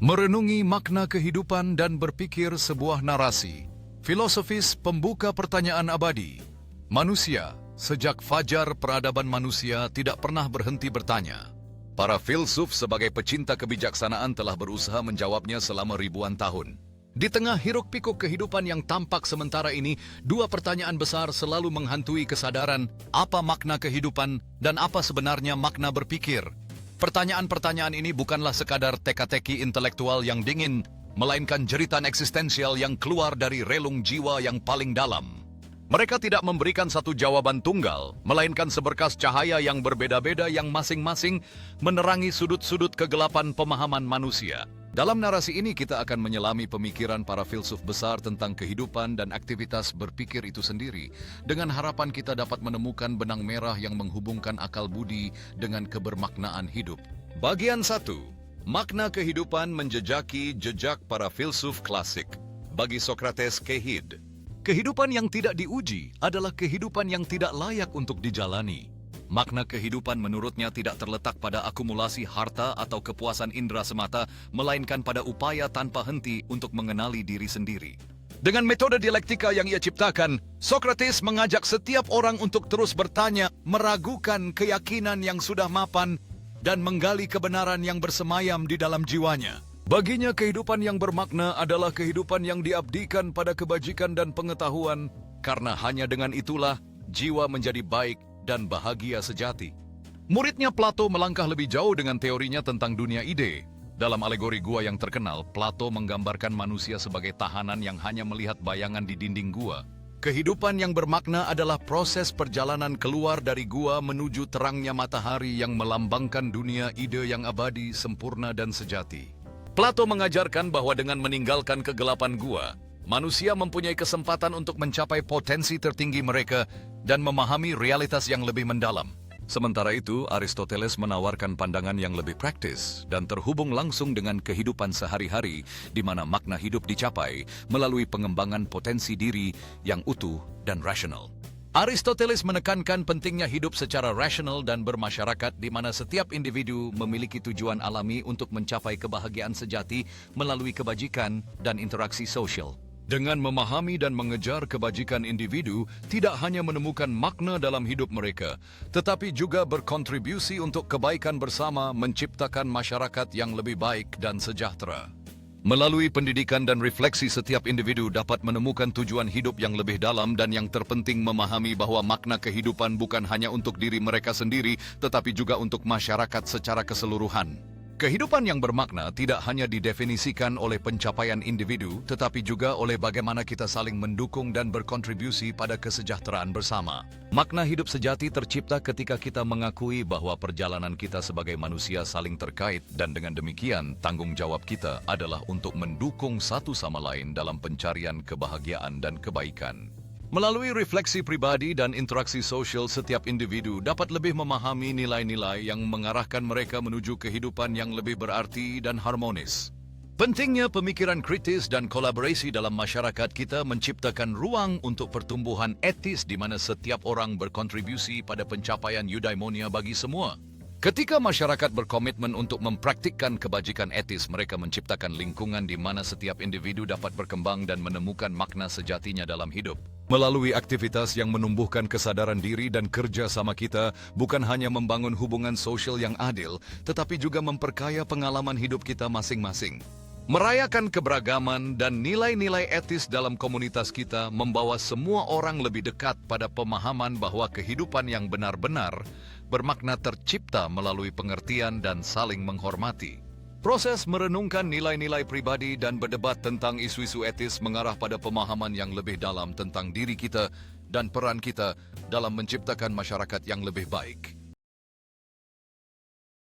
Merenungi makna kehidupan dan berpikir sebuah narasi filosofis pembuka pertanyaan abadi. Manusia, sejak fajar peradaban manusia tidak pernah berhenti bertanya. Para filsuf sebagai pecinta kebijaksanaan telah berusaha menjawabnya selama ribuan tahun. Di tengah hiruk-pikuk kehidupan yang tampak sementara ini, dua pertanyaan besar selalu menghantui kesadaran apa makna kehidupan dan apa sebenarnya makna berpikir. Pertanyaan-pertanyaan ini bukanlah sekadar teka-teki intelektual yang dingin, melainkan jeritan eksistensial yang keluar dari relung jiwa yang paling dalam. Mereka tidak memberikan satu jawaban tunggal, melainkan seberkas cahaya yang berbeda-beda yang masing-masing menerangi sudut-sudut kegelapan pemahaman manusia. Dalam narasi ini kita akan menyelami pemikiran para filsuf besar tentang kehidupan dan aktivitas berpikir itu sendiri, dengan harapan kita dapat menemukan benang merah yang menghubungkan akal budi dengan kebermaknaan hidup. Bagian 1. Makna kehidupan menjejaki jejak para filsuf klasik. Bagi Socrates Kehid, kehidupan yang tidak diuji adalah kehidupan yang tidak layak untuk dijalani. Makna kehidupan menurutnya tidak terletak pada akumulasi harta atau kepuasan indera semata, melainkan pada upaya tanpa henti untuk mengenali diri sendiri. Dengan metode dialektika yang ia ciptakan, Socrates mengajak setiap orang untuk terus bertanya, meragukan keyakinan yang sudah mapan, dan menggali kebenaran yang bersemayam di dalam jiwanya. Baginya kehidupan yang bermakna adalah kehidupan yang diabdikan pada kebajikan dan pengetahuan, karena hanya dengan itulah jiwa menjadi baik dan bahagia sejati. Muridnya Plato melangkah lebih jauh dengan teorinya tentang dunia ide. Dalam alegori gua yang terkenal, Plato menggambarkan manusia sebagai tahanan yang hanya melihat bayangan di dinding gua. Kehidupan yang bermakna adalah proses perjalanan keluar dari gua menuju terangnya matahari yang melambangkan dunia ide yang abadi, sempurna dan sejati. Plato mengajarkan bahwa dengan meninggalkan kegelapan gua, manusia mempunyai kesempatan untuk mencapai potensi tertinggi mereka dan memahami realitas yang lebih mendalam. Sementara itu, Aristoteles menawarkan pandangan yang lebih praktis dan terhubung langsung dengan kehidupan sehari-hari, di mana makna hidup dicapai melalui pengembangan potensi diri yang utuh dan rasional. Aristoteles menekankan pentingnya hidup secara rasional dan bermasyarakat, di mana setiap individu memiliki tujuan alami untuk mencapai kebahagiaan sejati melalui kebajikan dan interaksi sosial. Dengan memahami dan mengejar kebajikan individu, tidak hanya menemukan makna dalam hidup mereka, tetapi juga berkontribusi untuk kebaikan bersama, menciptakan masyarakat yang lebih baik dan sejahtera. Melalui pendidikan dan refleksi, setiap individu dapat menemukan tujuan hidup yang lebih dalam dan yang terpenting memahami bahwa makna kehidupan bukan hanya untuk diri mereka sendiri, tetapi juga untuk masyarakat secara keseluruhan. Kehidupan yang bermakna tidak hanya didefinisikan oleh pencapaian individu, tetapi juga oleh bagaimana kita saling mendukung dan berkontribusi pada kesejahteraan bersama. Makna hidup sejati tercipta ketika kita mengakui bahwa perjalanan kita sebagai manusia saling terkait, dan dengan demikian tanggung jawab kita adalah untuk mendukung satu sama lain dalam pencarian kebahagiaan dan kebaikan. Melalui refleksi pribadi dan interaksi sosial, setiap individu dapat lebih memahami nilai-nilai yang mengarahkan mereka menuju kehidupan yang lebih berarti dan harmonis. Pentingnya pemikiran kritis dan kolaborasi dalam masyarakat kita menciptakan ruang untuk pertumbuhan etis, di mana setiap orang berkontribusi pada pencapaian eudaimonia bagi semua. Ketika masyarakat berkomitmen untuk mempraktikkan kebajikan etis, mereka menciptakan lingkungan di mana setiap individu dapat berkembang dan menemukan makna sejatinya dalam hidup. Melalui aktivitas yang menumbuhkan kesadaran diri dan kerja sama, kita bukan hanya membangun hubungan sosial yang adil, tetapi juga memperkaya pengalaman hidup kita masing-masing. Merayakan keberagaman dan nilai-nilai etis dalam komunitas kita membawa semua orang lebih dekat pada pemahaman bahwa kehidupan yang benar-benar bermakna tercipta melalui pengertian dan saling menghormati. Proses merenungkan nilai-nilai pribadi dan berdebat tentang isu-isu etis mengarah pada pemahaman yang lebih dalam tentang diri kita dan peran kita dalam menciptakan masyarakat yang lebih baik.